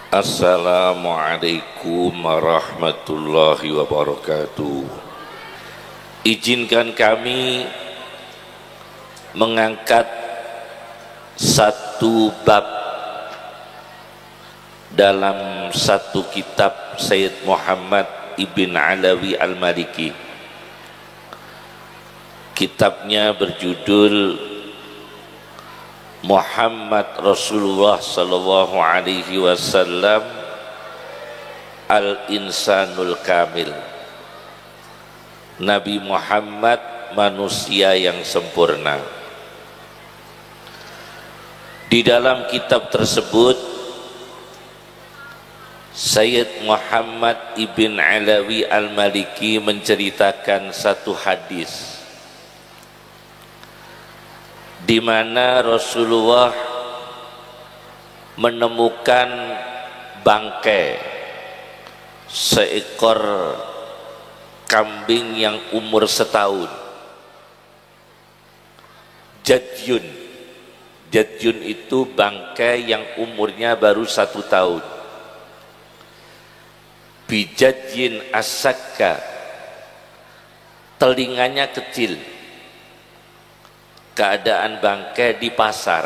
Assalamualaikum warahmatullahi wabarakatuh. Izinkan kami mengangkat satu bab dalam satu kitab Sayyid Muhammad Ibn Alawi Al-Maliki. Kitabnya berjudul Muhammad Rasulullah sallallahu alaihi wasallam Al-Insanul Kamil. Nabi Muhammad manusia yang sempurna. Di dalam kitab tersebut Sayyid Muhammad Ibn Alawi Al-Maliki menceritakan satu hadis di mana Rasulullah menemukan bangkai seekor kambing yang umur setahun. Jadyun. Jadyun itu bangkai yang umurnya baru 1 tahun. Bijadyin asakka, telinganya kecil. Keadaan bangkai di pasar.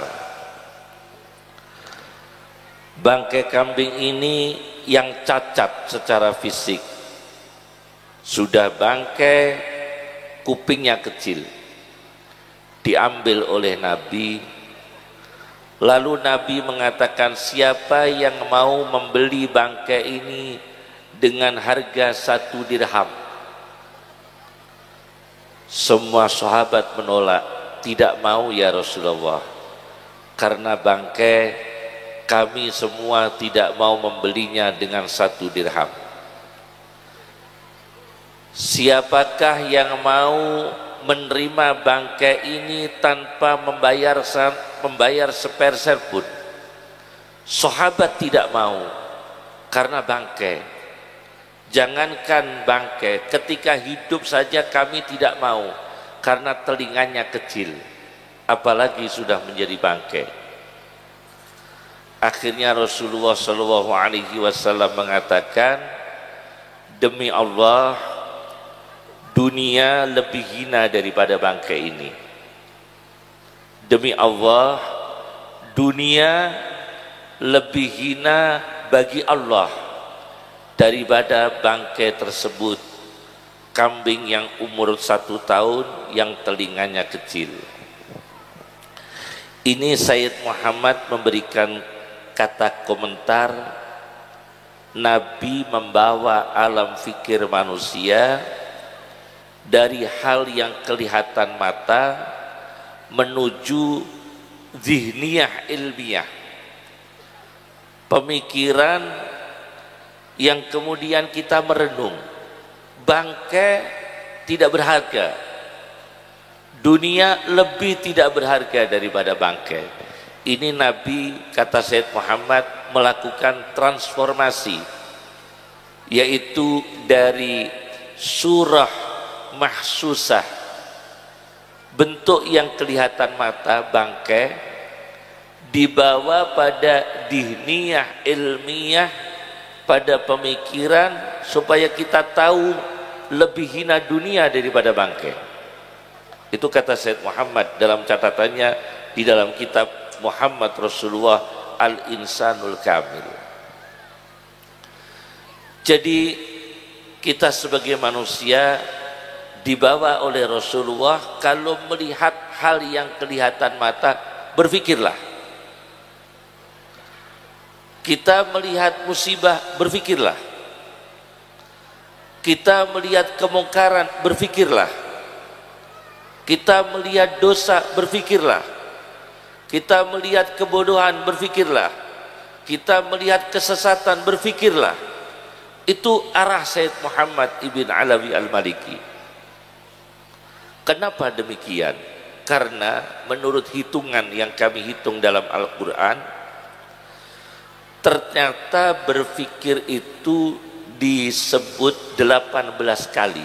Bangkai kambing ini yang cacat secara fisik. Sudah bangkai, kupingnya kecil. Diambil oleh Nabi. Lalu Nabi mengatakan, siapa yang mau membeli bangkai ini dengan harga 1 dirham? Semua sahabat menolak. Tidak mau ya Rasulullah, karena bangkai kami semua tidak mau membelinya dengan 1 dirham. Siapakah yang mau menerima bangkai ini tanpa membayar sepersen pun? Sahabat tidak mau, karena bangkai. Jangankan bangkai, ketika hidup saja kami tidak mau, karena telinganya kecil, apalagi sudah menjadi bangkai. Akhirnya Rasulullah SAW mengatakan, demi Allah, dunia lebih hina daripada bangkai ini. Demi Allah, dunia lebih hina bagi Allah daripada bangkai tersebut. Kambing yang umur 1 tahun yang telinganya kecil. Ini Sayyid Muhammad memberikan kata komentar, Nabi membawa alam fikir manusia dari hal yang kelihatan mata menuju zihniyah ilmiah, pemikiran yang kemudian kita merenung. Bangkai tidak berharga, dunia lebih tidak berharga daripada bangkai. Ini Nabi, kata Sayyid Muhammad, melakukan transformasi, yaitu dari surah mahsusah, bentuk yang kelihatan mata bangkai, dibawa pada dihniyah ilmiah, pada pemikiran, supaya kita tahu lebih hina dunia daripada bangkai. Itu kata Sayyid Muhammad dalam catatannya di dalam kitab Muhammad Rasulullah Al-Insanul Kamil. Jadi kita sebagai manusia dibawa oleh Rasulullah, kalau melihat hal yang kelihatan mata, berfikirlah. Kita melihat musibah, berfikirlah. Kita melihat kemungkaran, berfikirlah. Kita melihat dosa, berfikirlah. Kita melihat kebodohan, berfikirlah. Kita melihat kesesatan, berfikirlah. Itu arah Sayyid Muhammad Ibn Alawi Al-Maliki. Kenapa demikian? Karena menurut hitungan yang kami hitung dalam Al-Quran, ternyata berfikir itu disebut 18 kali.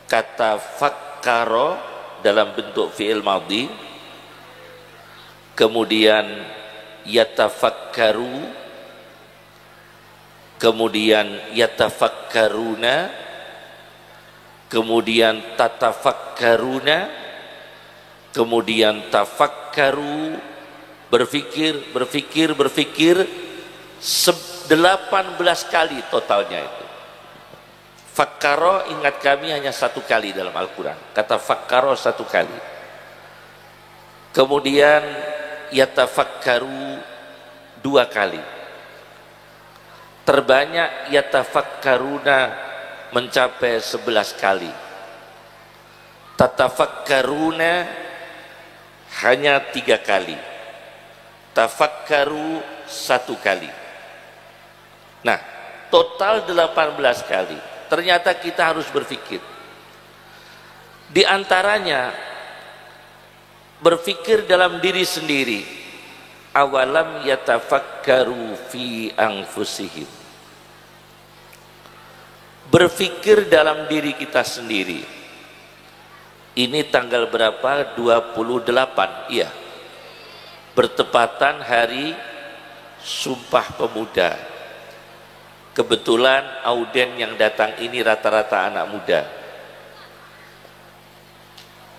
Kata fakkaro dalam bentuk fi'il madhi, kemudian yatafakkaru yatafakkaru, kemudian yatafakkaruna, kemudian tatafakkaruna, kemudian tafakkaru, berpikir 18 kali totalnya itu. Fakkaro, ingat kami, hanya 1 kali dalam Al-Quran, kata fakkaro 1 kali. Kemudian yatafakkaru 2 kali. Terbanyak yatafakkaruna mencapai 11 kali. Tatafakkaruna hanya 3 kali. Tafakkaru 1 kali. Nah, total 18 kali. Ternyata kita harus berpikir. Di antaranya berpikir dalam diri sendiri. Awalam yatafakkaru fi anfusihim. Berpikir dalam diri kita sendiri. Ini tanggal berapa? 28, iya. Bertepatan hari Sumpah Pemuda. Kebetulan auden yang datang ini rata-rata anak muda.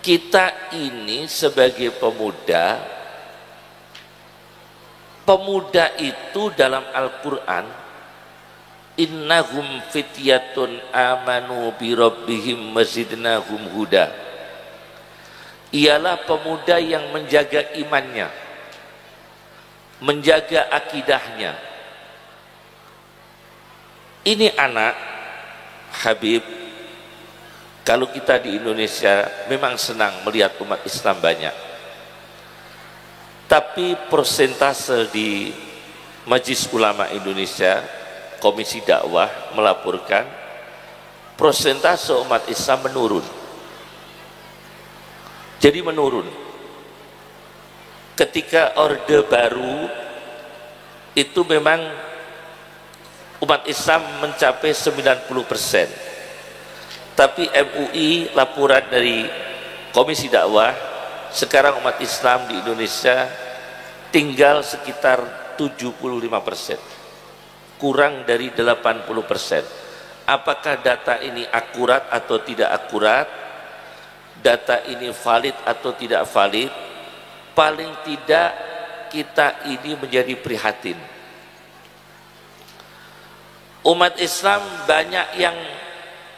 Kita ini sebagai pemuda, pemuda itu dalam Al-Quran, innahum fityatun amanu bi rabbihim wazidnahum huda. Ialah pemuda yang menjaga imannya, menjaga akidahnya. Ini anak Habib, kalau kita di Indonesia memang senang melihat umat Islam banyak, tapi persentase di Majelis Ulama Indonesia, Komisi Dakwah melaporkan persentase umat Islam menurun. Jadi menurun. Ketika Orde Baru itu memang umat Islam mencapai 90%. Tapi MUI, laporan dari Komisi Dakwah, sekarang umat Islam di Indonesia tinggal sekitar 75%, kurang dari 80%. Apakah data ini akurat atau tidak akurat? Data ini valid atau tidak valid? Paling tidak kita ini menjadi prihatin. Umat Islam banyak yang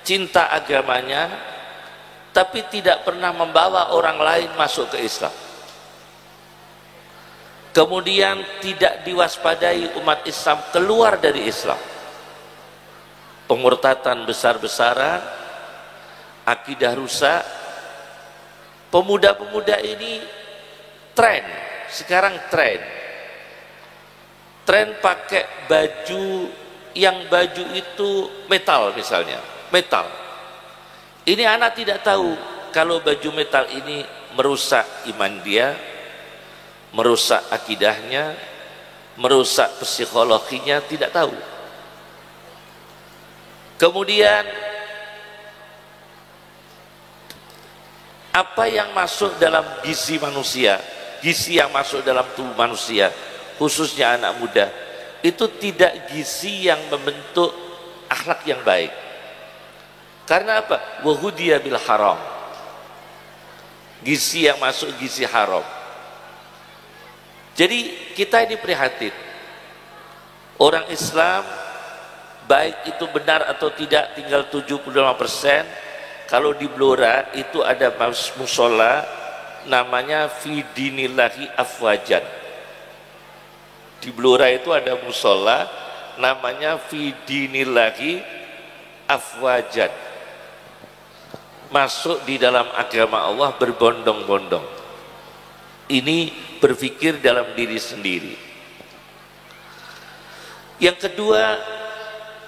cinta agamanya, tapi tidak pernah membawa orang lain masuk ke Islam. Kemudian tidak diwaspadai umat Islam keluar dari Islam. Pemurtatan besar-besaran, akidah rusak. Pemuda-pemuda ini tren, sekarang tren pakai baju yang baju itu metal, misalnya metal. Ini anak tidak tahu kalau baju metal ini merusak iman dia, merusak akidahnya, merusak psikologinya, tidak tahu. Kemudian apa yang masuk dalam gizi manusia, gizi yang masuk dalam tubuh manusia, khususnya anak muda, itu tidak gizi yang membentuk akhlak yang baik. Karena apa? Wahudiya bil haram. Gizi yang masuk gizi haram. Jadi kita ini prihatin. Orang Islam, baik itu benar atau tidak, tinggal 75%. Kalau di Blora itu ada musola namanya fi dinillahi afwajan. Di Blora itu ada musola namanya fi dinillahi afwajan. Masuk di dalam agama Allah berbondong-bondong. Ini berpikir dalam diri sendiri. Yang kedua,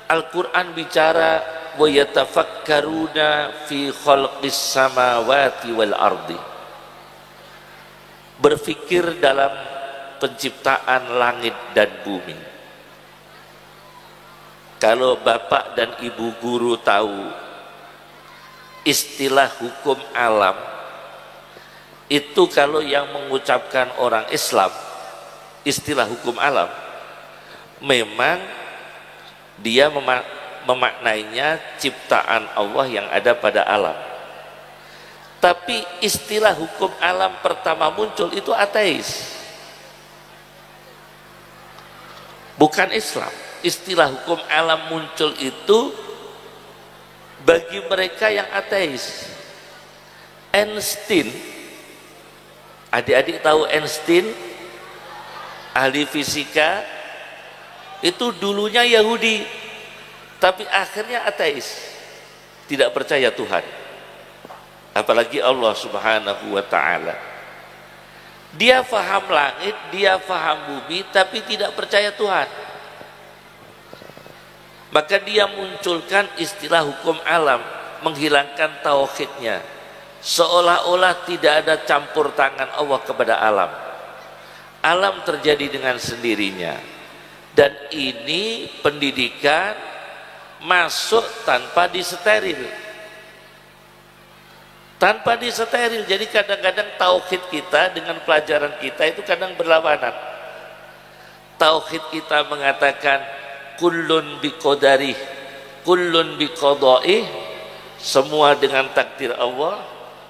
Al-Quran bicara wa yatafakkaruna fi khalqis samawati wal ardi. Berpikir dalam penciptaan langit dan bumi. Kalau bapak dan ibu guru tahu istilah hukum alam, itu kalau yang mengucapkan orang Islam, istilah hukum alam memang dia memaknainya ciptaan Allah yang ada pada alam. Tapi istilah hukum alam pertama muncul itu ateis, bukan Islam. Istilah hukum alam muncul itu bagi mereka yang ateis. Einstein, adik-adik tahu Einstein, ahli fisika, itu dulunya Yahudi, tapi akhirnya ateis, tidak percaya Tuhan, apalagi Allah Subhanahu wa ta'ala. Dia faham langit, dia faham bumi, tapi tidak percaya Tuhan. Maka dia munculkan istilah hukum alam, menghilangkan tauhidnya, seolah-olah tidak ada campur tangan Allah kepada alam. Alam terjadi dengan sendirinya, dan ini pendidikan masuk tanpa disteril. Tanpa disteril. Jadi kadang-kadang tauhid kita dengan pelajaran kita itu kadang berlawanan. Tauhid kita mengatakan kullun biqadarih, kullun biqada'ih, semua dengan takdir Allah,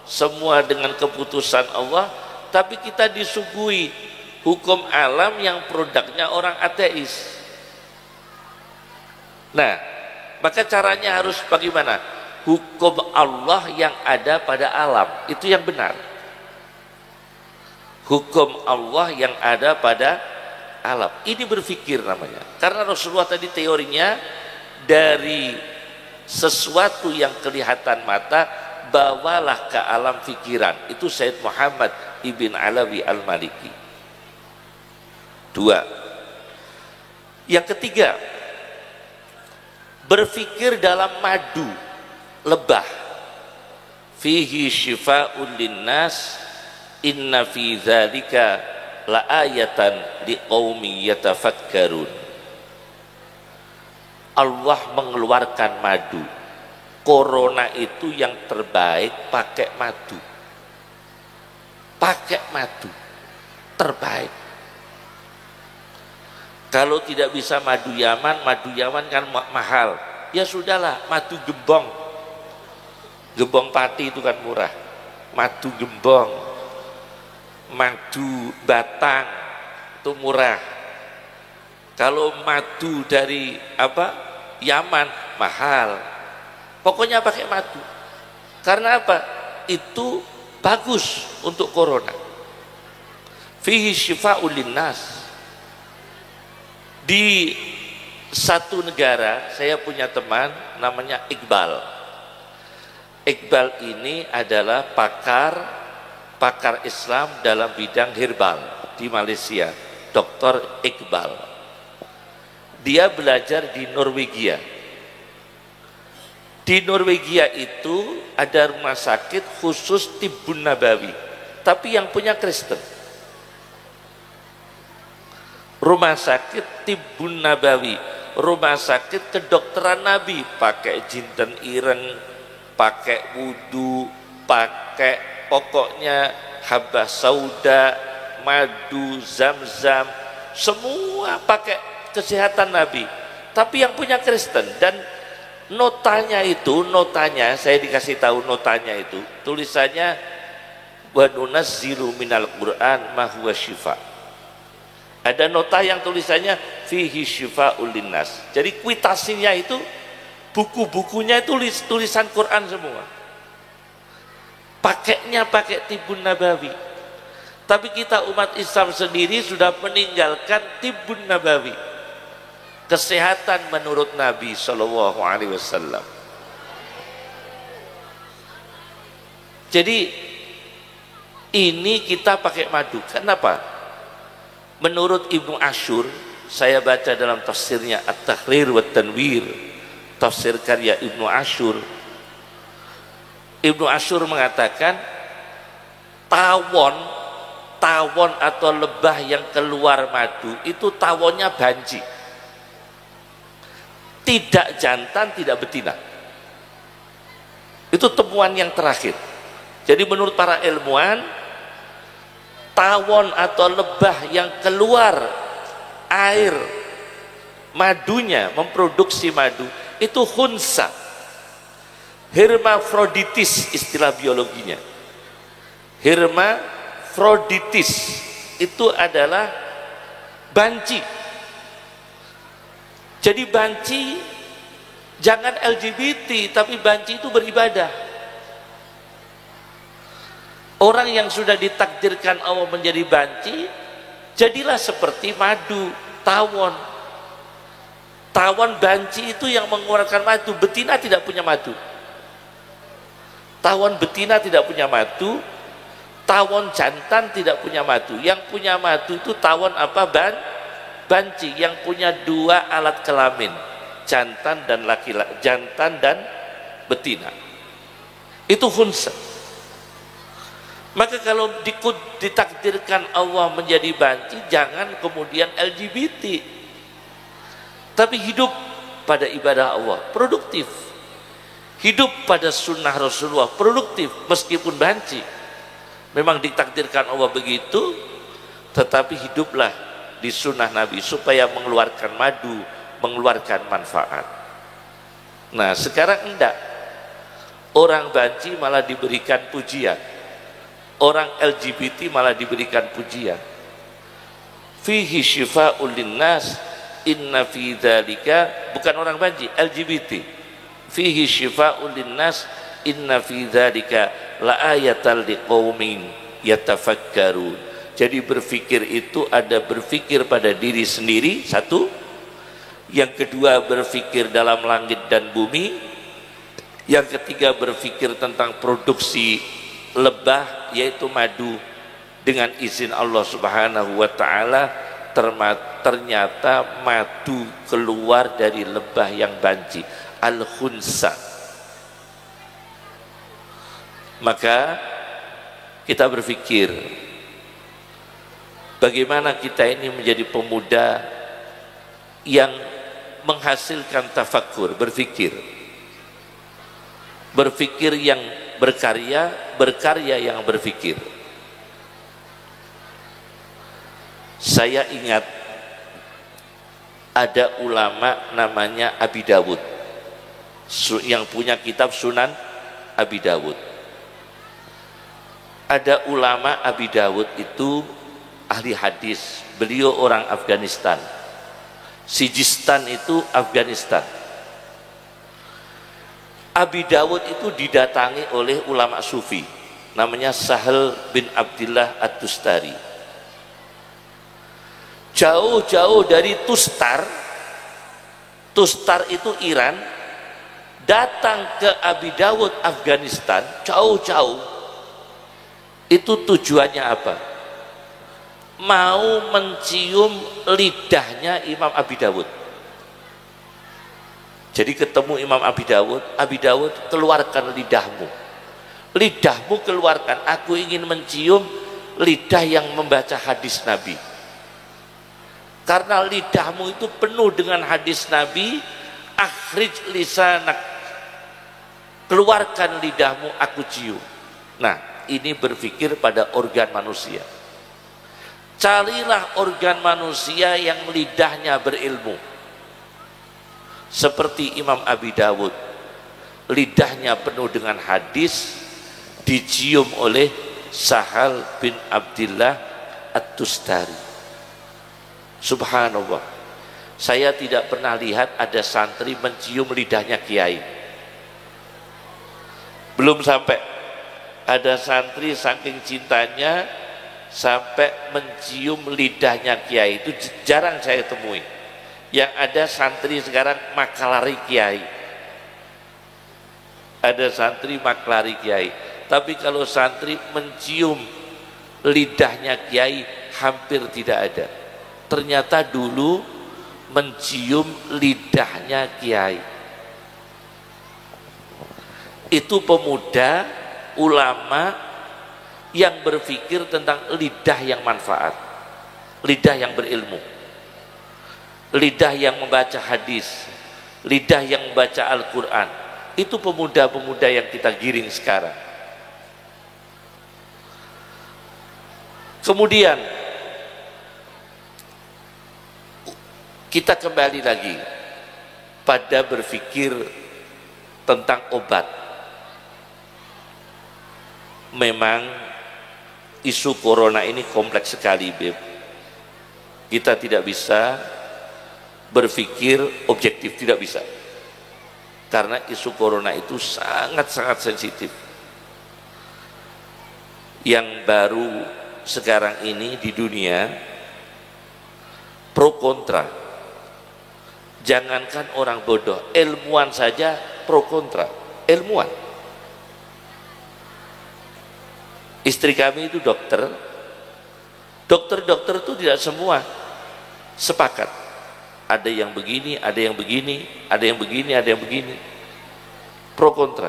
semua dengan keputusan Allah, tapi kita disuguhi hukum alam yang produknya orang ateis. Nah, maka caranya harus bagaimana? Hukum Allah yang ada pada alam, itu yang benar. Hukum Allah yang ada pada alam, ini berpikir namanya. Karena Rasulullah tadi teorinya dari sesuatu yang kelihatan mata, bawalah ke alam pikiran. Itu Sayyid Muhammad Ibn Alawi Al-Maliki. Dua. Yang ketiga, berpikir dalam madu, lebah. Fihi syifa'un linnas, inna fi dzalika la ayatan liqaumi yatafakkarun. Allah mengeluarkan madu. Corona itu yang terbaik pakai madu. Pakai madu terbaik. Kalau tidak bisa madu Yaman kan mahal. Ya sudahlah, madu gembong. Gembong pati itu kan murah. Madu gembong, madu batang itu murah. Kalau madu dari Yaman mahal. Pokoknya pakai madu. Karena apa? Itu bagus untuk corona. Fihi syifa'ul linnas. Di satu negara saya punya teman namanya Iqbal. Iqbal ini adalah pakar Islam dalam bidang herbal di Malaysia, Dr. Iqbal. Dia belajar di Norwegia. Di Norwegia itu ada rumah sakit khusus Tibbun Nabawi, tapi yang punya Kristen. Rumah sakit Tibbun Nabawi, rumah sakit kedokteran Nabi, pakai jinten ireng, pakai wudu, pakai pokoknya habah sauda, madu, zam-zam, semua pakai kesehatan Nabi. Tapi yang punya Kristen, dan notanya saya dikasih tahu notanya itu, tulisannya wa nunazzilu minal Qur'an ma huwa syifa. Ada nota yang tulisannya fihi syifa'ul linnas. Jadi kuitasinya itu, buku-bukunya itu tulisan Quran semua. Pakainya pakai Tibbun Nabawi. Tapi kita umat Islam sendiri sudah meninggalkan Tibbun Nabawi. Kesehatan menurut Nabi Shallallahu Alaihi Wasallam. Jadi ini kita pakai madu. Kenapa? Menurut Ibnu Ashur, saya baca dalam tafsirnya At-Tahrir wa Tanwir, tafsir karya Ibnu Ashur. Ibnu Ashur mengatakan tawon atau lebah yang keluar madu itu tawonnya banji, tidak jantan, tidak betina. Itu temuan yang terakhir. Jadi menurut para ilmuwan, tawon atau lebah yang keluar air madunya, memproduksi madu itu khunsa, hermafroditis istilah biologinya. Hermafroditis itu adalah banci. Jadi banci jangan LGBT, tapi banci itu beribadah. Orang yang sudah ditakdirkan Allah menjadi banci, jadilah seperti madu, tawon. Tawon banci itu yang mengeluarkan madu, betina tidak punya madu. Tawon betina tidak punya madu, tawon jantan tidak punya madu. Yang punya madu itu tawon apa? Banci, yang punya dua alat kelamin, jantan dan laki-laki, jantan dan betina. Itu khunsa. Maka kalau ditakdirkan Allah menjadi banci, jangan kemudian LGBT, tapi hidup pada ibadah Allah, produktif. Hidup pada sunnah Rasulullah, produktif, meskipun banci. Memang ditakdirkan Allah begitu, tetapi hiduplah di sunnah Nabi supaya mengeluarkan madu, mengeluarkan manfaat. Nah sekarang enggak, orang banci malah diberikan pujian, orang LGBT malah diberikan pujian. Fihi syifa'ul linnas inna fi dzalika, bukan orang banci, LGBT. Fihi syifa'ul linnas inna fi dzalika la ayatal liqaumin yatafakkarun. Jadi berfikir itu ada berfikir pada diri sendiri, satu. Yang kedua berfikir dalam langit dan bumi. Yang ketiga berfikir tentang produksi lebah yaitu madu dengan izin Allah Subhanahu wa taala. Ternyata madu keluar dari lebah yang banci, al-khunsa. Maka kita berpikir bagaimana kita ini menjadi pemuda yang menghasilkan tafakkur, berpikir yang berkarya, berkarya yang berpikir. Saya ingat ada ulama namanya Abi Dawud yang punya kitab Sunan Abi Dawud. Ada ulama Abi Dawud itu ahli hadis, beliau orang Afghanistan. Sijistan itu Afghanistan. Abi Dawud itu didatangi oleh ulama sufi namanya Sahal bin Abdillah At-Tustari. Jauh-jauh dari Tustar itu Iran, datang ke Abi Dawud Afghanistan, jauh-jauh. Itu tujuannya apa? Mau mencium lidahnya Imam Abi Dawud. Jadi ketemu Imam Abi Dawud keluarkan lidahmu, keluarkan, aku ingin mencium lidah yang membaca hadis Nabi. Karena lidahmu itu penuh dengan hadis Nabi, akhrij lisanak, keluarkan lidahmu, aku cium. Nah ini berpikir pada organ manusia. Carilah organ manusia yang lidahnya berilmu, seperti Imam Abi Dawud, lidahnya penuh dengan hadis, dicium oleh Sahal bin Abdillah At-Tustari. Subhanallah, saya tidak pernah lihat ada santri mencium lidahnya kiai. Belum sampai ada santri saking cintanya sampai mencium lidahnya kiai, itu jarang saya temui. Yang ada santri sekarang maklari kiai, ada santri maklari kiai. Tapi kalau santri mencium lidahnya kiai hampir tidak ada. Ternyata dulu mencium lidahnya kiai itu pemuda ulama yang berpikir tentang lidah yang manfaat, lidah yang berilmu, lidah yang membaca hadis, lidah yang membaca Al-Quran. Itu pemuda-pemuda yang kita giring sekarang. Kemudian kita kembali lagi pada berpikir tentang obat. Memang isu corona ini kompleks sekali, Beb. Kita tidak bisa berpikir objektif, tidak bisa. Karena isu corona itu sangat-sangat sensitif. Yang baru sekarang ini di dunia, pro kontra. Jangankan orang bodoh, ilmuwan saja pro kontra. Ilmuwan. Istri kami itu dokter. Dokter-dokter itu tidak semua sepakat. Ada yang begini, ada yang begini, ada yang begini, ada yang begini. Pro kontra.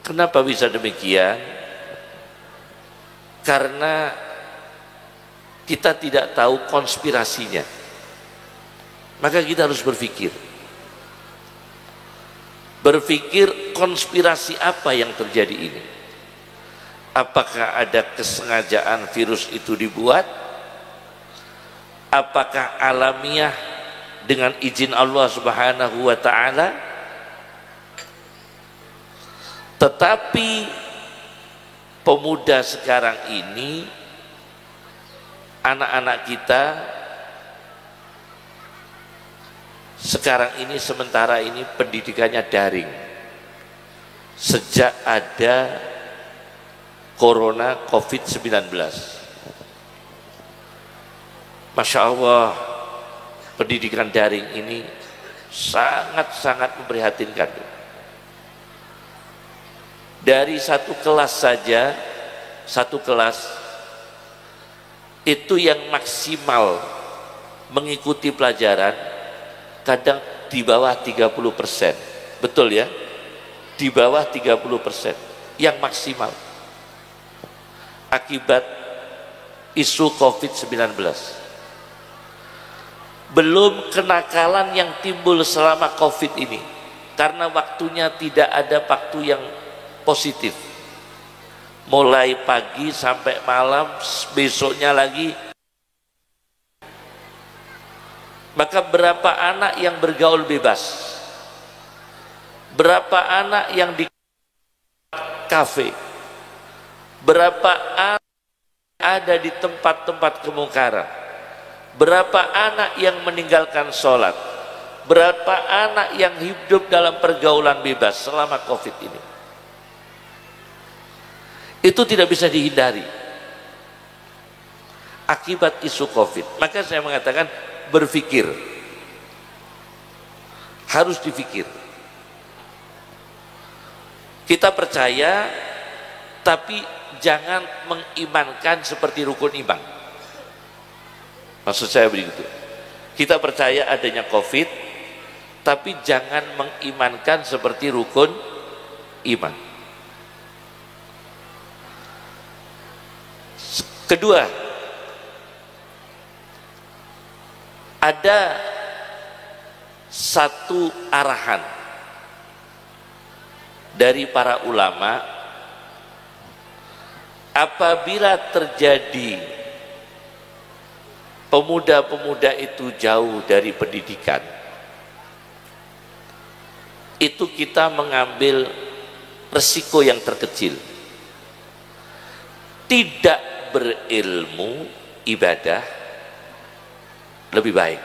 Kenapa bisa demikian? Karena kita tidak tahu konspirasinya. Maka kita harus berpikir. Berpikir konspirasi apa yang terjadi ini? Apakah ada kesengajaan virus itu dibuat? Apakah alamiah dengan izin Allah Subhanahu wa ta'ala? Tetapi pemuda sekarang ini, anak-anak kita sekarang ini, sementara ini pendidikannya daring sejak ada corona COVID-19. Masya Allah, pendidikan daring ini sangat-sangat memprihatinkan. Dari satu kelas saja, satu kelas itu yang maksimal mengikuti pelajaran kadang di bawah 30%. Betul ya? Di bawah 30% yang maksimal. Akibat isu COVID-19. Belum kenakalan yang timbul selama COVID ini, karena waktunya tidak ada waktu yang positif. Mulai pagi sampai malam, besoknya lagi. Maka berapa anak yang bergaul bebas? Berapa anak yang di kafe? Berapa anak ada di tempat-tempat kemungkaran? Berapa anak yang meninggalkan sholat? Berapa anak yang hidup dalam pergaulan bebas selama COVID ini? Itu tidak bisa dihindari akibat isu COVID. Maka saya mengatakan berpikir, harus dipikir. Kita percaya, tapi jangan mengimankan seperti rukun iman. Maksud saya begitu. Kita percaya adanya COVID, tapi jangan mengimankan seperti rukun iman. Kedua, ada satu arahan dari para ulama, apabila terjadi pemuda-pemuda itu jauh dari pendidikan, itu kita mengambil resiko yang terkecil. Tidak berilmu ibadah lebih baik.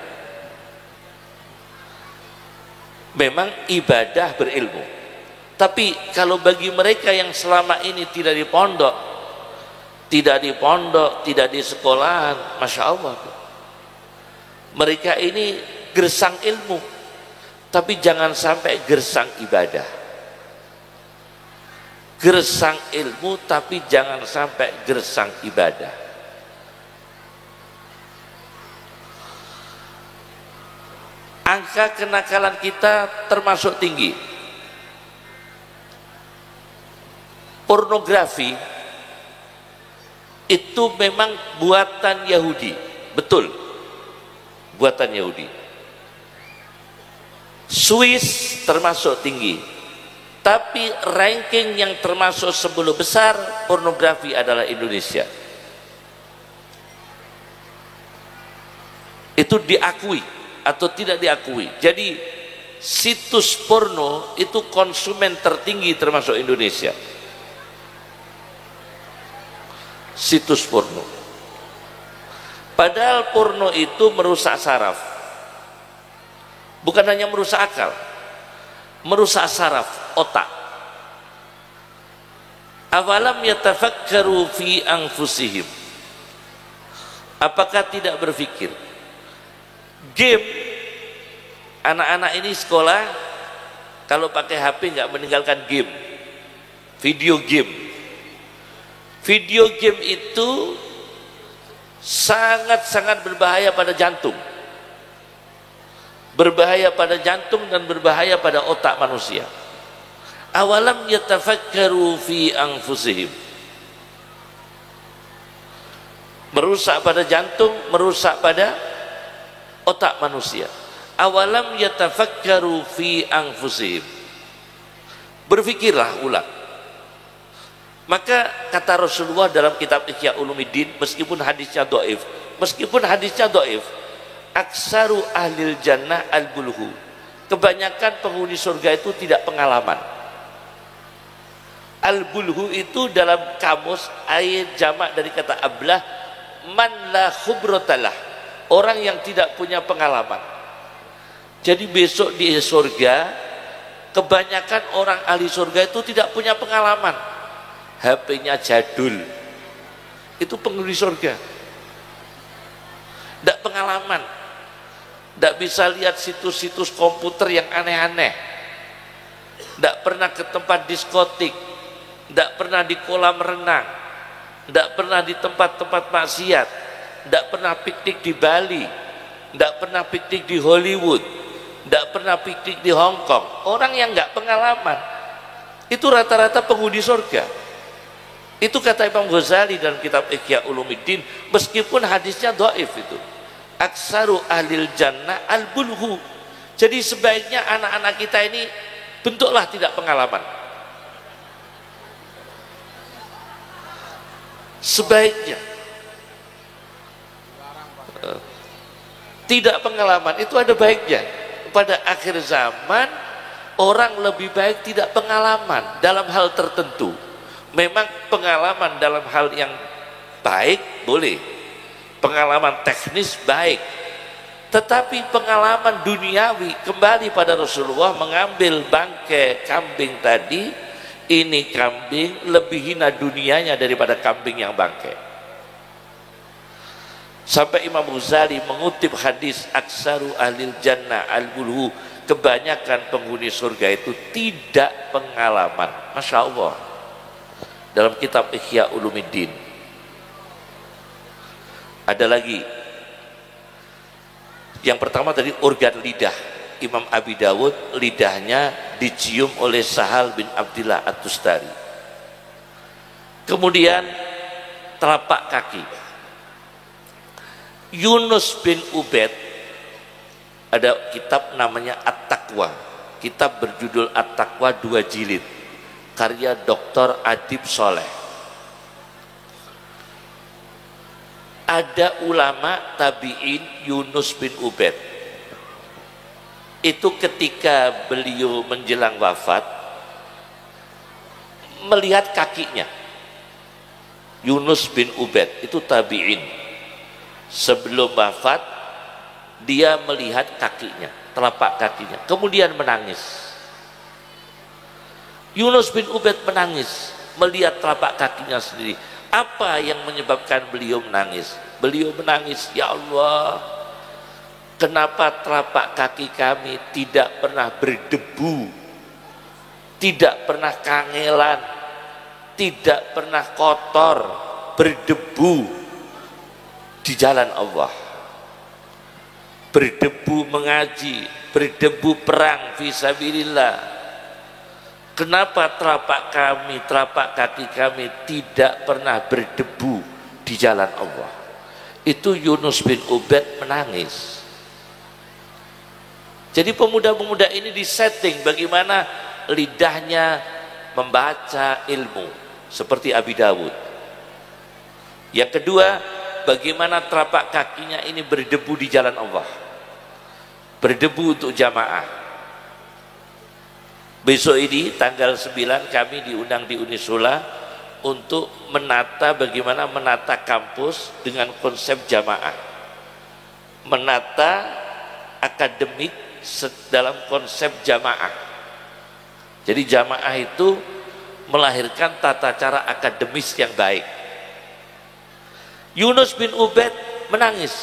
Memang ibadah berilmu, tapi kalau bagi mereka yang selama ini tidak di pondok, tidak di sekolahan, Masya Allah, mereka ini gersang ilmu, tapi jangan sampai gersang ibadah. Gersang ilmu tapi jangan sampai gersang ibadah. Angka kenakalan kita termasuk tinggi. Pornografi itu memang buatan Yahudi, betul, buatan Yahudi. Swiss termasuk tinggi, tapi ranking yang termasuk 10 besar pornografi adalah Indonesia. Itu diakui atau tidak diakui. Jadi situs porno itu konsumen tertinggi termasuk Indonesia. Situs porno. Padahal porno itu merusak saraf. Bukan hanya merusak akal, merusak saraf, otak. Awalam yatafakkaru fi anfusihim. Apakah tidak berpikir? Game, anak-anak ini sekolah kalau pakai HP nggak meninggalkan game, video game. Video game itu sangat-sangat berbahaya pada jantung, berbahaya pada jantung dan berbahaya pada otak manusia. Awalam yatafakkaru fi anfusihim. Merusak pada jantung, merusak pada otak manusia. Awalam yatafakkaru fi anfusihim. Berfikirlah ulang. Maka kata Rasulullah dalam kitab Ihya Ulumuddin, meskipun hadisnya dhaif, aksaru ahlil jannah al-bulhu. Kebanyakan penghuni surga itu tidak pengalaman. Al-bulhu itu dalam kamus ayat jamak dari kata ablah, man la khubratalah, orang yang tidak punya pengalaman. Jadi besok di surga kebanyakan orang ahli surga itu tidak punya pengalaman. HP-nya jadul, itu penghuni surga. Tidak pengalaman, tidak bisa lihat situs-situs komputer yang aneh-aneh, tidak pernah ke tempat diskotik, tidak pernah di kolam renang, tidak pernah di tempat-tempat maksiat, tidak pernah piknik di Bali, tidak pernah piknik di Hollywood, tidak pernah piknik di Hong Kong. Orang yang nggak pengalaman itu rata-rata penghuni surga. Itu kata Imam Ghazali dalam kitab Ihya Ulumuddin, meskipun hadisnya dhaif itu. Aksaru ahlil jannah al-bulhu. Jadi sebaiknya anak-anak kita ini bentuklah tidak pengalaman. Sebaiknya tidak pengalaman itu ada baiknya. Pada akhir zaman orang lebih baik tidak pengalaman dalam hal tertentu. Memang pengalaman dalam hal yang baik boleh, pengalaman teknis baik, tetapi pengalaman duniawi, kembali pada Rasulullah mengambil bangkai kambing tadi, ini kambing lebih hina dunianya daripada kambing yang bangkai. Sampai Imam Ghazali mengutip hadis aksaru ahlil jannah al-bulhu, kebanyakan penghuni surga itu tidak pengalaman. Masya Allah, dalam kitab Ihya Ulumuddin. Ada lagi, yang pertama tadi organ lidah. Imam Abi Dawud lidahnya dicium oleh Sahal bin Abdillah At-Tustari. Kemudian telapak kaki. Yunus bin Ubaid, ada kitab namanya At-Taqwa, kitab berjudul At-Taqwa 2 jilid, karya Dr. Adib Soleh. Ada ulama tabi'in Yunus bin Ubaid itu ketika beliau menjelang wafat melihat kakinya. Yunus bin Ubaid itu tabi'in, sebelum wafat dia melihat kakinya, telapak kakinya, kemudian menangis. Yunus bin Ubaid menangis melihat telapak kakinya sendiri. Apa yang menyebabkan beliau menangis? Beliau menangis, ya Allah, kenapa telapak kaki kami tidak pernah berdebu, tidak pernah kangelan, tidak pernah kotor, berdebu di jalan Allah, berdebu mengaji, berdebu perang fisabilillah. Kenapa telapak kaki kami tidak pernah berdebu di jalan Allah? Itu Yunus bin Ubaid menangis. Jadi pemuda-pemuda ini disetting bagaimana lidahnya membaca ilmu seperti Abi Dawud. Yang kedua, bagaimana telapak kakinya ini berdebu di jalan Allah. berdebu untuk jamaah. Besok ini tanggal 9 kami diundang di Unisula untuk menata bagaimana menata kampus dengan konsep jamaah, menata akademik dalam konsep jamaah. Jadi jamaah itu melahirkan tata cara akademis yang baik. Yunus bin Ubaid menangis,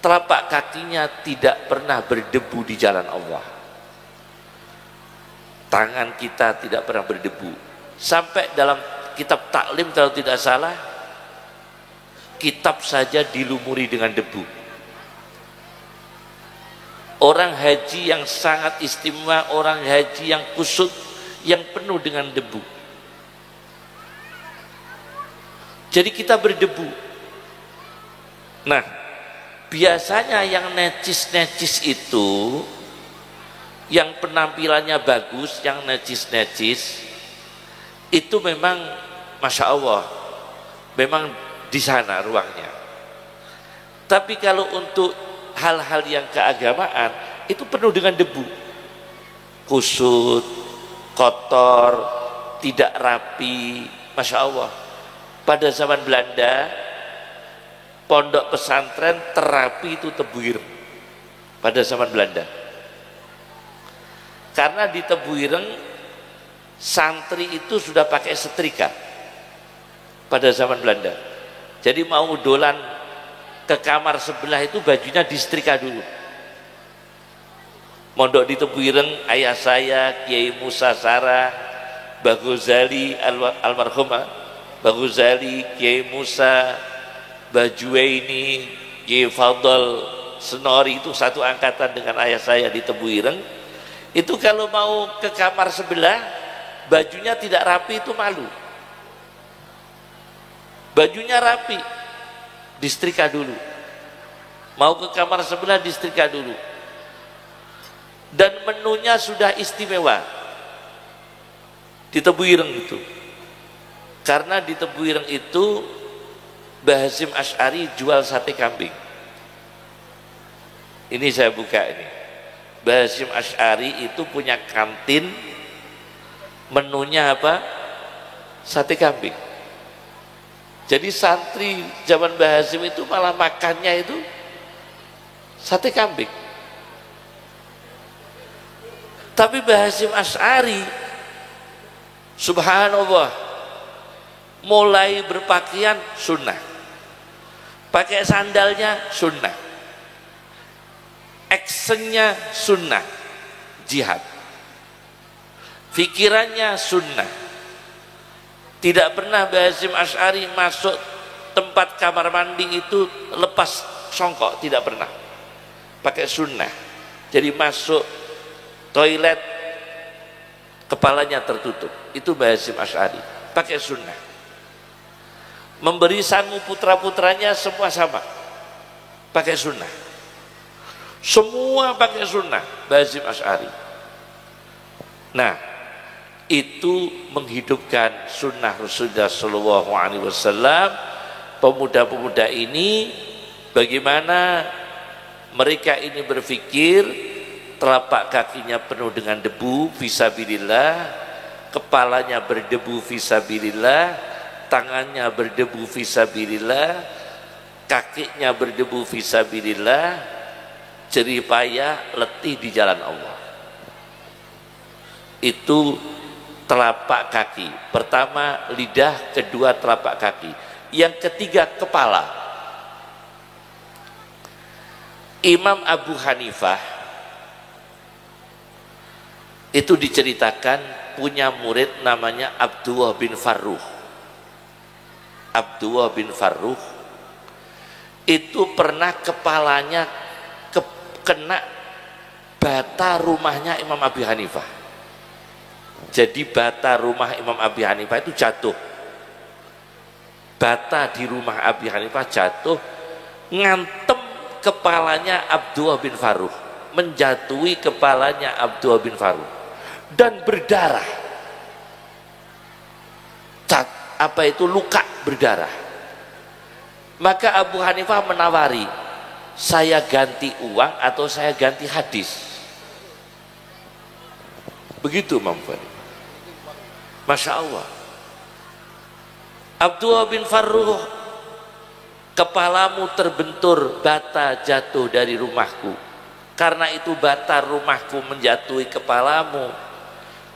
telapak kakinya tidak pernah berdebu di jalan Allah. Tangan kita tidak pernah berdebu. Sampai dalam kitab taklim kalau tidak salah, kitab saja dilumuri dengan debu. Orang haji yang sangat istimewa, orang haji yang kusut, yang penuh dengan debu. Jadi kita berdebu. Nah, biasanya yang necis-necis itu, yang penampilannya bagus, yang necis-necis, itu memang Masya Allah, memang di sana ruangnya. Tapi kalau untuk hal-hal yang keagamaan, itu penuh dengan debu, kusut, kotor, tidak rapi. Masya Allah, pada zaman Belanda pondok pesantren terapi itu Tebu Ireng pada zaman Belanda, karena di Tebu Ireng santri itu sudah pakai setrika pada zaman Belanda. Jadi mau dolan ke kamar sebelah itu bajunya disetrika dulu. Mondok di Tebu Ireng, ayah saya Kiai Musa Sarah, Mbah Ghazali almarhum Mbah Ghazali, Kiai Musa, Mbah Juwaini, Kiai Fadl Senori, itu satu angkatan dengan ayah saya di Tebu Ireng. Itu kalau mau ke kamar sebelah bajunya tidak rapi itu malu. Bajunya rapi disetrika dulu. Mau ke kamar sebelah disetrika dulu. Dan menunya sudah istimewa di Tebu Ireng itu. Karena di Tebu Ireng itu Mbah Hasyim Asy'ari jual sate kambing. Ini saya buka ini. Mbah Hasyim Asy'ari itu punya kantin, menunya apa? Sate kambing. Jadi santri zaman Mbah Hasyim itu malah makannya itu sate kambing. Tapi Mbah Hasyim Asy'ari subhanallah, mulai berpakaian sunnah, pakai sandalnya sunnah, actionnya sunnah, jihad, pikirannya sunnah. Tidak pernah Mbah Hasyim Asy'ari masuk tempat kamar mandi itu lepas songkok, tidak pernah. Pakai sunnah. Jadi masuk toilet kepalanya tertutup. Itu Mbah Hasyim Asy'ari, pakai sunnah. Memberi sangu putra-putranya semua sama, pakai sunnah. Semua pakai sunnah Mbah Hasyim Asy'ari. Nah, itu menghidupkan sunnah Rasulullah SAW. Pemuda-pemuda ini bagaimana mereka ini berpikir, telapak kakinya penuh dengan debu fisabilillah, kepalanya berdebu fisabilillah, tangannya berdebu fisabilillah, kakinya berdebu fisabilillah, jerih payah letih di jalan Allah. Itu telapak kaki. Pertama lidah, kedua telapak kaki, yang ketiga kepala. Imam Abu Hanifah itu diceritakan punya murid namanya Abdullah bin Farruh. Abdullah bin Farruh itu pernah kepalanya kena bata rumahnya Imam Abu Hanifah. Jadi bata rumah Imam Abi Hanifah itu jatuh. Bata di rumah Abi Hanifah jatuh, ngantem kepalanya Abdullah bin Farruh, menjatuhi kepalanya Abdullah bin Farruh, dan berdarah. Luka berdarah. Maka Abu Hanifah menawari, saya ganti uang atau saya ganti hadis. Begitu Imam Farid. Masya Allah. Abdullah bin Farruh, kepalamu terbentur, bata jatuh dari rumahku. Karena itu bata rumahku menjatuhi kepalamu.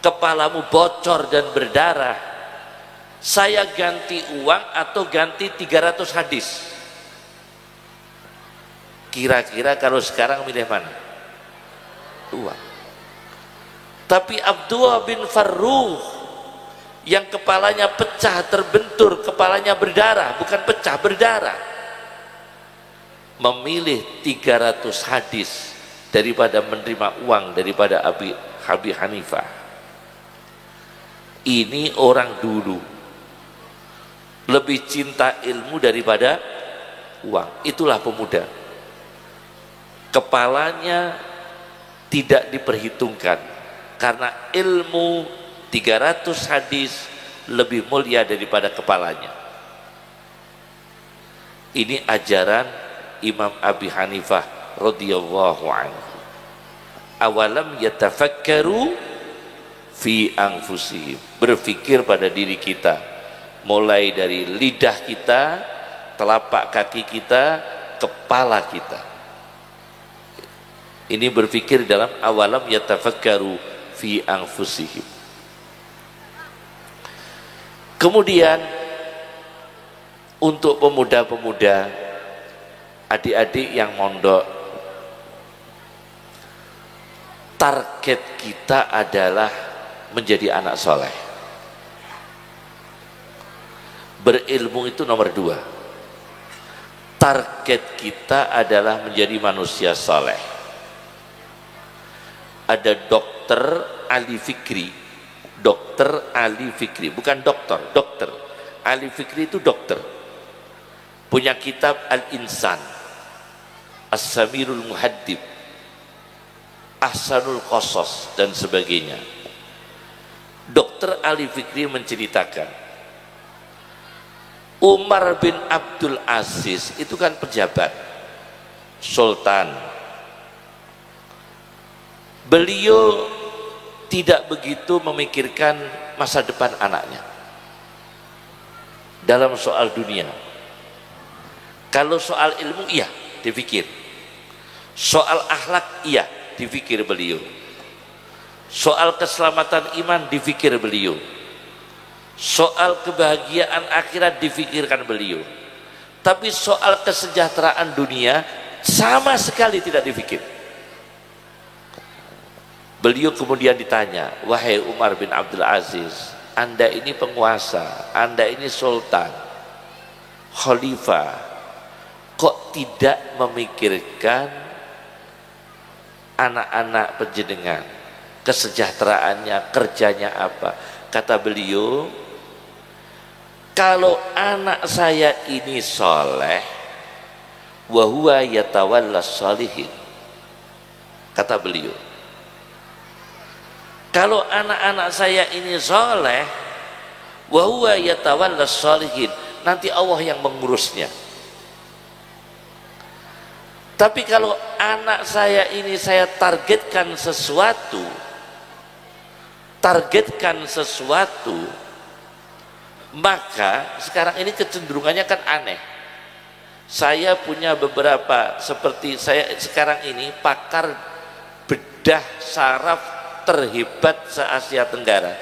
Kepalamu bocor dan berdarah. Saya ganti uang atau ganti 300 hadis? Kira-kira kalau sekarang milih mana? Uang. Tapi Abdullah bin Farruh yang kepalanya pecah, terbentur, kepalanya berdarah, bukan pecah, berdarah, memilih 300 hadis daripada menerima uang daripada Abi Hanifah. Ini orang dulu lebih cinta ilmu daripada uang. Itulah pemuda, kepalanya tidak diperhitungkan karena ilmu 300 hadis lebih mulia daripada kepalanya. Ini ajaran Imam Abi Hanifah radhiyallahu anhu. Awalam yatafakkaru fi anfusihim, berpikir pada diri kita, mulai dari lidah kita, telapak kaki kita, kepala kita. Ini berpikir dalam awalam yatafakkaru fi anfusihim. Kemudian untuk pemuda-pemuda, adik-adik yang mondok, target kita adalah menjadi anak soleh. Berilmu itu nomor 2. Target kita adalah menjadi manusia soleh. Ada Dokter Ali Fikri. Dokter Ali Fikri, bukan dokter, dokter. Ali Fikri itu dokter. Punya kitab Al-Insan, As-Samirul Muhaddib, Ahsanul Qasas dan sebagainya. Dokter Ali Fikri menceritakan, Umar bin Abdul Aziz itu kan pejabat, sultan. Beliau tidak begitu memikirkan masa depan anaknya dalam soal dunia. Kalau soal ilmu iya dipikir, soal akhlak iya dipikir beliau, soal keselamatan iman dipikir beliau, soal kebahagiaan akhirat dipikirkan beliau. Tapi soal kesejahteraan dunia sama sekali tidak dipikir. Beliau kemudian ditanya, wahai Umar bin Abdul Aziz, Anda ini penguasa, Anda ini sultan, khalifah, kok tidak memikirkan anak-anak penjenengan, kesejahteraannya, kerjanya apa? Kata beliau, kalau anak saya ini soleh, wa huwa yatawallas sholihin. Kata beliau, kalau anak-anak saya ini soleh, wa huwa yatawallas sholihin, nanti Allah yang mengurusnya. Tapi kalau anak saya ini saya targetkan sesuatu, maka sekarang ini kecenderungannya kan aneh. Saya punya beberapa, seperti saya sekarang ini pakar bedah saraf terhebat se-Asia Tenggara.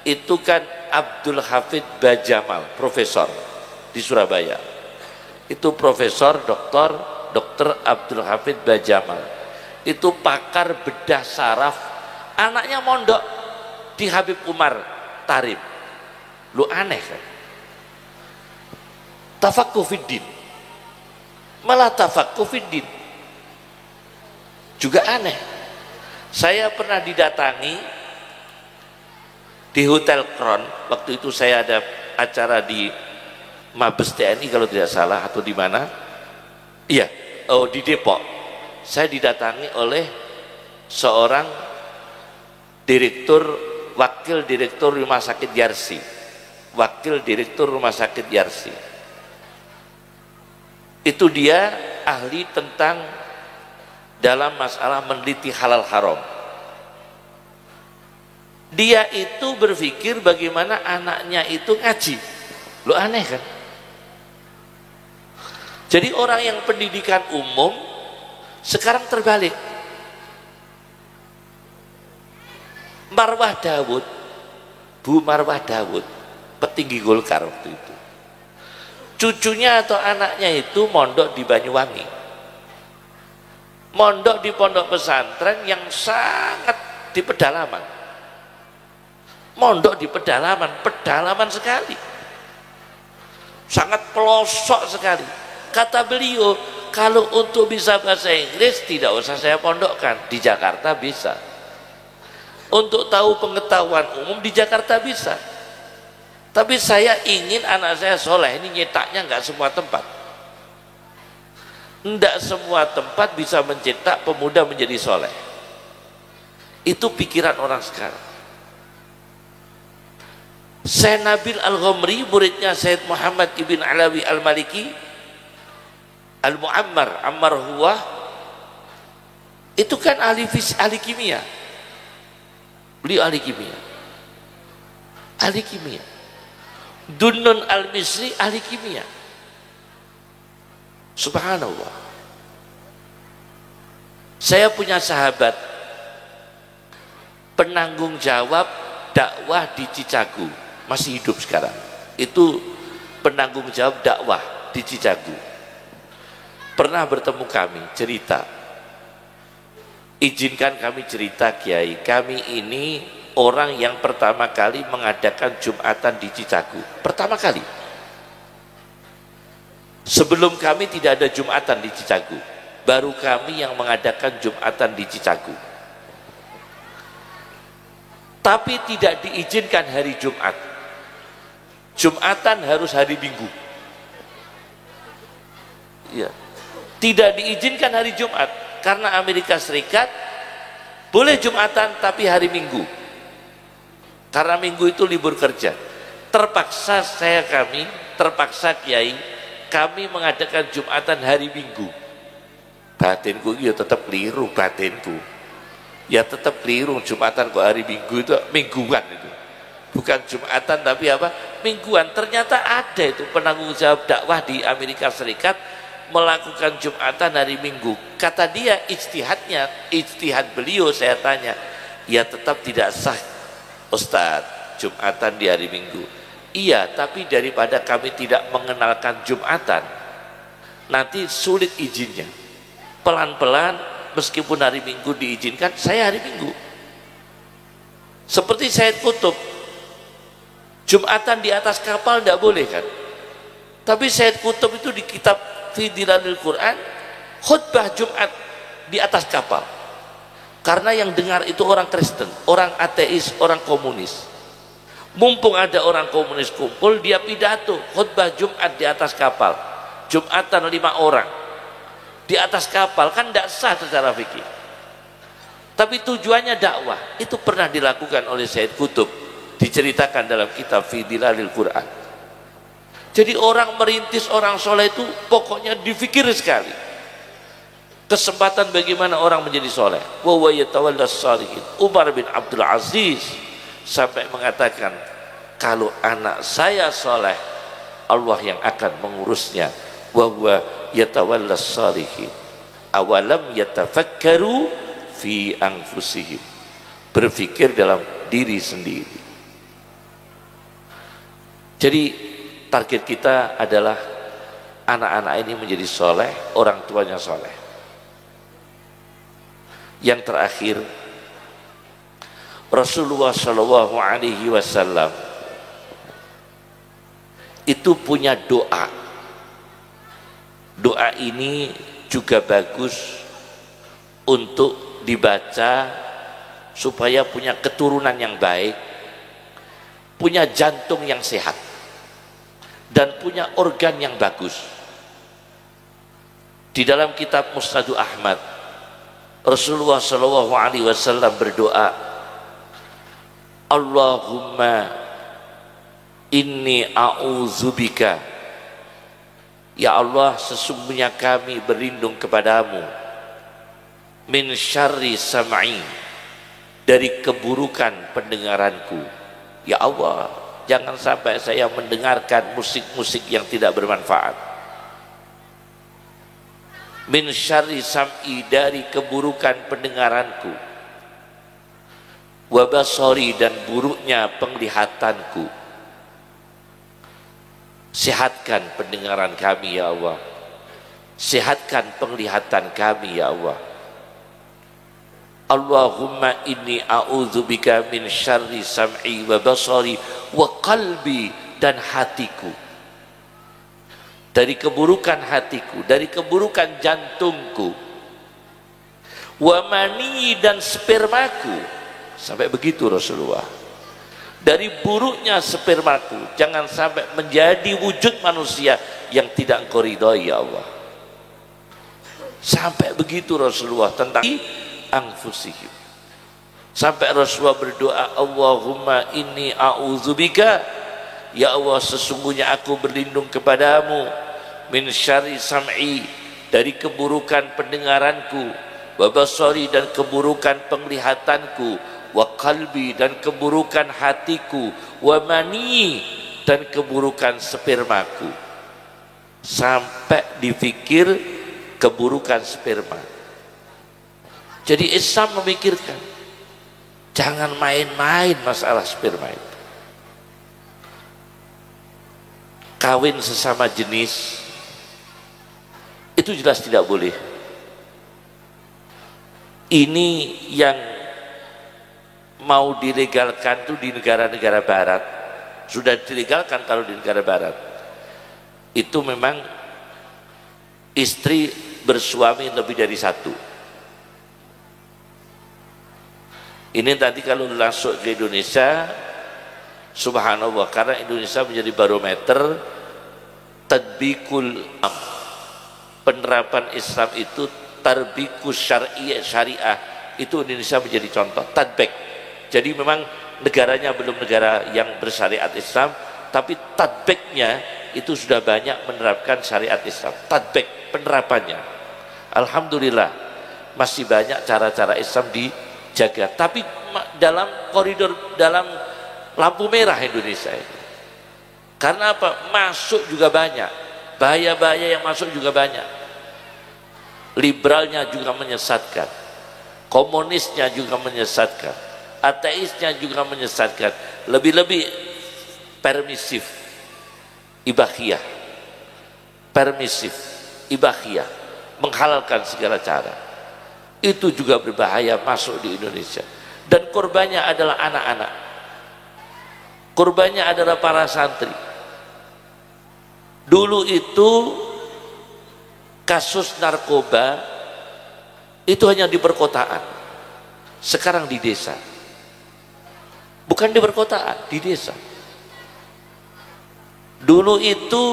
Itu kan Abdul Hafid Bajamal, profesor di Surabaya. Itu profesor Dr. Abdul Hafid Bajamal. Itu pakar bedah saraf. Anaknya mondok di Habib Umar Tarib. Lu aneh kan? Tafaqquh fiddin. Malah tafaqquh fiddin juga aneh. Saya pernah didatangi di Hotel Crown, waktu itu saya ada acara di Mabes TNI kalau tidak salah, atau di mana? Iya, di Depok. Saya didatangi oleh seorang wakil direktur rumah sakit Yarsi. Wakil direktur rumah sakit Yarsi. Itu dia ahli tentang dalam masalah meneliti halal haram. Dia itu berpikir bagaimana anaknya itu ngaji. Lo aneh kan? Jadi orang yang pendidikan umum sekarang terbalik. Marwah Daud, Bu Marwah Daud, petinggi Golkar waktu itu, cucunya atau anaknya itu mondok di Banyuwangi, mondok di pondok pesantren yang sangat di pedalaman, mondok di pedalaman sekali, sangat pelosok sekali. Kata beliau, kalau untuk bisa bahasa Inggris tidak usah saya pondokkan, di Jakarta bisa. Untuk tahu pengetahuan umum di Jakarta bisa. Tapi saya ingin anak saya soleh. Ini nyetaknya nggak semua tempat. Nggak semua tempat bisa mencetak pemuda menjadi soleh. Itu pikiran orang sekarang. Syekh Nabil Al-Ghamri, muridnya Syed Muhammad Ibn Alawi Al-Maliki Al-Mu'ammar, Ammar Huwah, itu kan ahli kimia. Beliau ahli kimia. Ahli kimia. Dunnun Al-Misri ahli kimia. Subhanallah. Saya punya sahabat penanggung jawab dakwah di Cicagu, masih hidup sekarang. Itu penanggung jawab dakwah di Cicagu. Pernah bertemu kami, cerita, izinkan kami cerita, Kiai, kami ini orang yang pertama kali mengadakan Jumatan di Cicagu, pertama kali. Sebelum kami tidak ada Jumatan di Cicagu, baru kami yang mengadakan Jumatan di Cicagu. Tapi tidak diizinkan hari Jumat, Jumatan harus hari Minggu. Ya, tidak diizinkan hari Jumat karena Amerika Serikat boleh Jumatan tapi hari Minggu, karena Minggu itu libur kerja. Terpaksa terpaksa Kiai, kami mengadakan Jumatan hari Minggu. Batinku ya tetap keliru, batinku ya tetap keliru. Jumatan kok hari Minggu, itu mingguan, itu bukan Jumatan tapi apa, mingguan. Ternyata ada itu penanggung jawab dakwah di Amerika Serikat melakukan Jumatan hari Minggu. Kata dia, ijtihad beliau. Saya tanya, ya tetap tidak sah Ustadz Jumatan di hari Minggu. Iya, tapi daripada kami tidak mengenalkan Jumatan, nanti sulit izinnya. Pelan-pelan, meskipun hari Minggu diizinkan, saya hari Minggu. Seperti Said Qutb, Jumatan di atas kapal tidak boleh kan? Tapi Said Qutb itu di kitab Fi Dilalil Quran, khutbah Jumat di atas kapal. Karena yang dengar itu orang Kristen, orang ateis, orang komunis. Mumpung ada orang komunis kumpul, dia pidato khutbah Jumat di atas kapal. Jumatan 5 orang di atas kapal, kan tidak sah secara fikih. Tapi tujuannya dakwah. Itu pernah dilakukan oleh Said Qutb, diceritakan dalam kitab Fi Dilalil Quran. Jadi orang merintis, orang soleh itu pokoknya difikir sekali kesempatan bagaimana orang menjadi soleh. Wa huwa yatawallas shalihin. Umar bin Abdul Aziz sampai mengatakan, kalau anak saya soleh, Allah yang akan mengurusnya. Wa huwa yatawallas shalihin. Awalam yatafakkaru fi anfusihim. Berpikir dalam diri sendiri. Jadi target kita adalah anak-anak ini menjadi soleh, orang tuanya soleh. Yang terakhir, Rasulullah Shallallahu Alaihi Wasallam itu punya doa. Doa ini juga bagus untuk dibaca supaya punya keturunan yang baik, punya jantung yang sehat, dan punya organ yang bagus. Di dalam kitab Musnadu Ahmad, Rasulullah Shallallahu Alaihi Wasallam berdoa, Allahumma inni a'udzubika Ya Allah, sesungguhnya kami berlindung kepadamu min syarri sam'i, dari keburukan pendengaranku. Ya Allah, jangan sampai saya mendengarkan musik-musik yang tidak bermanfaat. Min syarri sam'i, dari keburukan pendengaranku. Wa basari, dan buruknya penglihatanku. Sehatkan pendengaran kami ya Allah, sehatkan penglihatan kami ya Allah. Allahumma inni a'udzubika min syarri sam'i wa basari wa qalbi, dan hatiku, dari keburukan hatiku, dari keburukan jantungku. Wa mani, dan spermaku. Sampai begitu Rasulullah. Dari buruknya spermaku, jangan sampai menjadi wujud manusia yang tidak engkau ridhoi ya Allah. Sampai begitu Rasulullah tentang anfusihim. Sampai Rasulullah berdoa, Allahumma inni a'udzubika, ya Allah, sesungguhnya aku berlindung kepadamu min syarri sam'i, dari keburukan pendengaranku, wa basari, dan keburukan penglihatanku, wa qalbi, dan keburukan hatiku, wa mani, dan keburukan spermaku. Sampai dipikir keburukan sperma. Jadi Islam memikirkan, jangan main-main masalah sperma itu. Kawin sesama jenis itu jelas tidak boleh. Ini yang mau dilegalkan tuh di negara-negara barat, sudah dilegalkan. Kalau di negara barat itu memang istri bersuami lebih dari satu. Ini tadi kalau langsung ke Indonesia, subhanallah, karena Indonesia menjadi barometer tadbikul penerapan Islam itu, tarbikus syariah itu Indonesia menjadi contoh tadbik. Jadi memang negaranya belum negara yang bersyariat Islam, tapi tadbiknya itu sudah banyak menerapkan syariat Islam. Tadbik penerapannya, alhamdulillah masih banyak cara-cara Islam dijaga. Tapi dalam koridor, dalam lampu merah Indonesia ini. Karena apa? Masuk juga banyak, bahaya-bahaya yang masuk juga banyak. Liberalnya juga menyesatkan, komunisnya juga menyesatkan, ateisnya juga menyesatkan, lebih-lebih permisif ibahiyah, permisif ibahiyah, menghalalkan segala cara. Itu juga berbahaya masuk di Indonesia, dan korbannya adalah anak-anak, korbannya adalah para santri. Dulu itu kasus narkoba itu hanya di perkotaan, sekarang di desa. Bukan di perkotaan, di desa. Dulu itu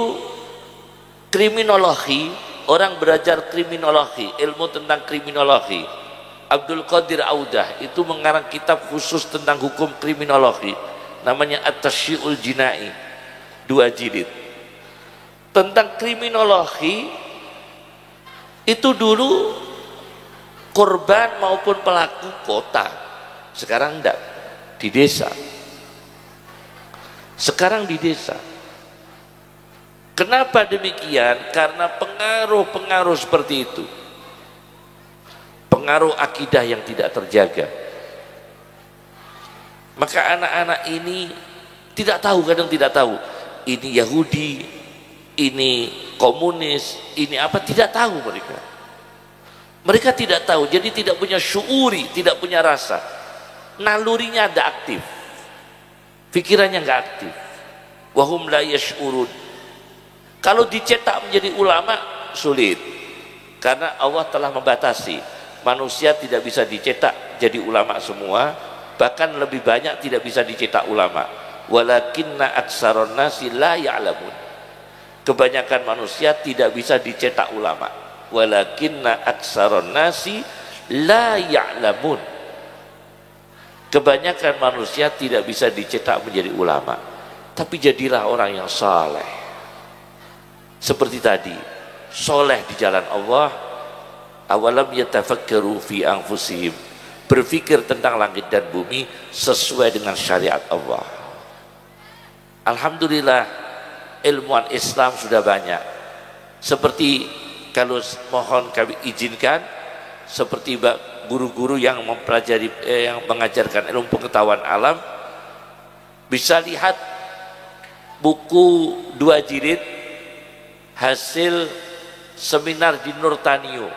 kriminologi, orang belajar kriminologi, ilmu tentang kriminologi. Abdul Qadir Audah itu mengarang kitab khusus tentang hukum kriminologi, namanya At-Tasyyi'ul Jinai, 2 jilid. Tentang kriminologi itu dulu korban maupun pelaku kota, sekarang enggak, di desa. Sekarang di desa. Kenapa demikian? Karena pengaruh-pengaruh seperti itu, pengaruh akidah yang tidak terjaga. Maka anak-anak ini tidak tahu, kadang tidak tahu ini Yahudi, ini komunis, ini apa, tidak tahu mereka. Mereka tidak tahu, jadi tidak punya syuuri, tidak punya rasa. Nalurinya ada aktif, pikirannya nggak aktif. Wahum la yash'urun. Kalau dicetak menjadi ulama sulit, karena Allah telah membatasi, manusia tidak bisa dicetak jadi ulama semua, bahkan lebih banyak tidak bisa dicetak ulama. Walakinna aksaron nasi la ya'lamun. Kebanyakan manusia tidak bisa dicetak ulama. Walakinna aksaron nasi la ya'lamun. Kebanyakan manusia tidak bisa dicetak menjadi ulama, tapi jadilah orang yang saleh. seperti tadi, soleh di jalan Allah. Awalam yatafakkaru fi anfusihim, berpikir tentang langit dan bumi sesuai dengan syariat Allah. Alhamdulillah, ilmuwan Islam sudah banyak. Seperti kalau mohon kami izinkan, seperti guru-guru yang mempelajari yang mengajarkan ilmu pengetahuan alam, bisa lihat buku 2 jilid hasil seminar di Nurtanio.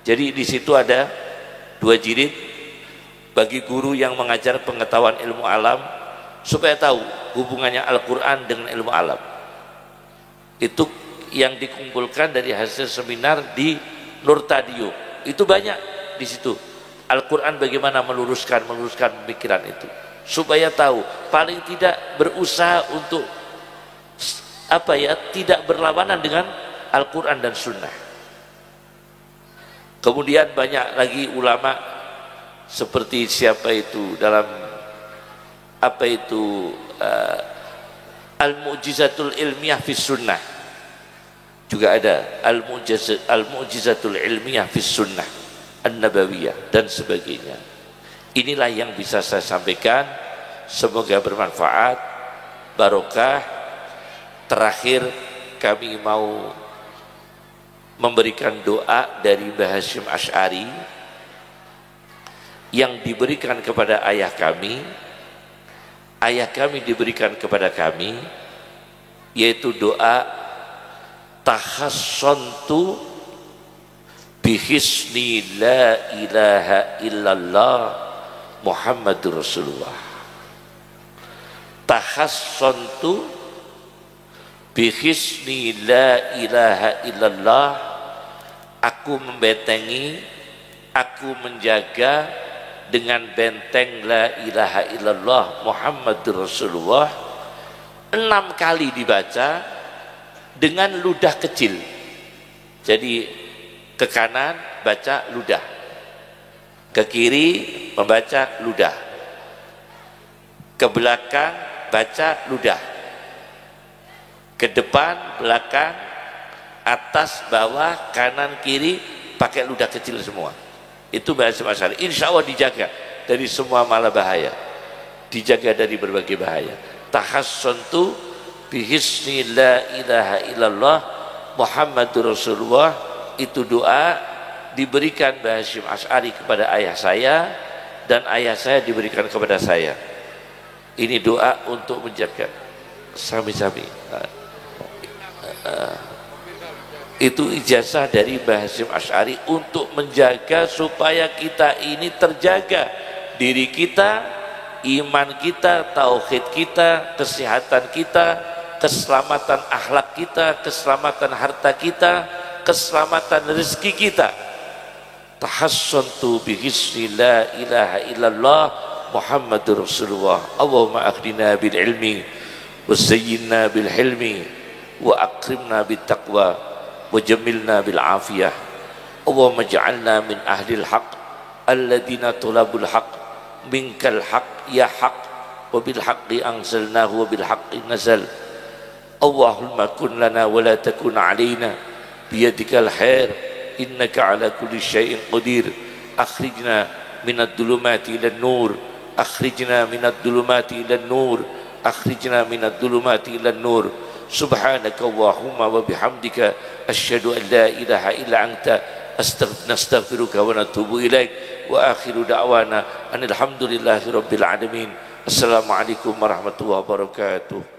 Jadi di situ ada 2 jilid bagi guru yang mengajar pengetahuan ilmu alam supaya tahu hubungannya Al-Quran dengan ilmu alam. Itu yang dikumpulkan dari hasil seminar di Nurtanio. Itu banyak di situ. Al-Quran bagaimana meluruskan pemikiran itu. Supaya tahu, paling tidak berusaha untuk tidak berlawanan dengan Al-Quran dan Sunnah. Kemudian banyak lagi ulama seperti siapa itu dalam Al-Mu'jizatul Ilmiah fis Sunnah, juga ada Al-Mu'jizatul Ilmiah fis Sunnah An-Nabawiyah dan sebagainya. Inilah yang bisa saya sampaikan, semoga bermanfaat, barokah. Terakhir kami mau memberikan doa dari Mbah Hasyim Asy'ari yang diberikan kepada ayah kami diberikan kepada kami, yaitu doa tahassontu bihisni la ilaha illallah Muhammadur Rasulullah. Tahassontu bihisni la ilaha illallah, aku membentengi, aku menjaga dengan benteng la ilaha illallah Muhammadur Rasulullah. 6 kali dibaca dengan ludah kecil. Jadi ke kanan baca ludah, ke kiri membaca ludah, ke belakang baca ludah, ke depan, belakang, atas, bawah, kanan, kiri pakai ludah kecil semua. Itu bahasa Asy'ari. Insya Allah dijaga dari semua malah bahaya, dijaga dari berbagai bahaya. Tahassontu bihisni la ilaha illallah Muhammadur Rasulullah. Itu doa diberikan Mbah Hasyim Asy'ari kepada ayah saya, dan ayah saya diberikan kepada saya. Ini doa untuk menjaga sami-sami. Itu ijazah dari Mbah Hasyim Asy'ari untuk menjaga supaya kita ini terjaga, diri kita, iman kita, tauhid kita, kesehatan kita, keselamatan akhlak kita, keselamatan harta kita, keselamatan rezeki kita. Tahassontu bihisni la ilaha illallah Muhammadur Rasulullah. Allahumma akhdina bil ilmi wa zayyinna bil hilmi wa akrimna bit taqwa wajamilna bil afiyah. Allahumma ja'alna min ahlil haq alladhina tulabul haq minkal haq ya haq wa bil haqqi anzalnahu wa bil haqqi nazal. Allahumma kun lana wa la takun alaina biyadikal khair innaka ala kulli syai'in qadir. Akhrijna minad dhulumati ilan nur, akhrijna minad dhulumati ilan nur, akhrijna minad dhulumati ilan nur. Subhanaka Allahumma wa bihamdika asyhadu an la ilaha illa anta nastaghfiruka wa natubu ilaik. Wa akhiru da'wana anil hamdulillahi rabbil alamin. Assalamualaikum warahmatullahi wabarakatuh.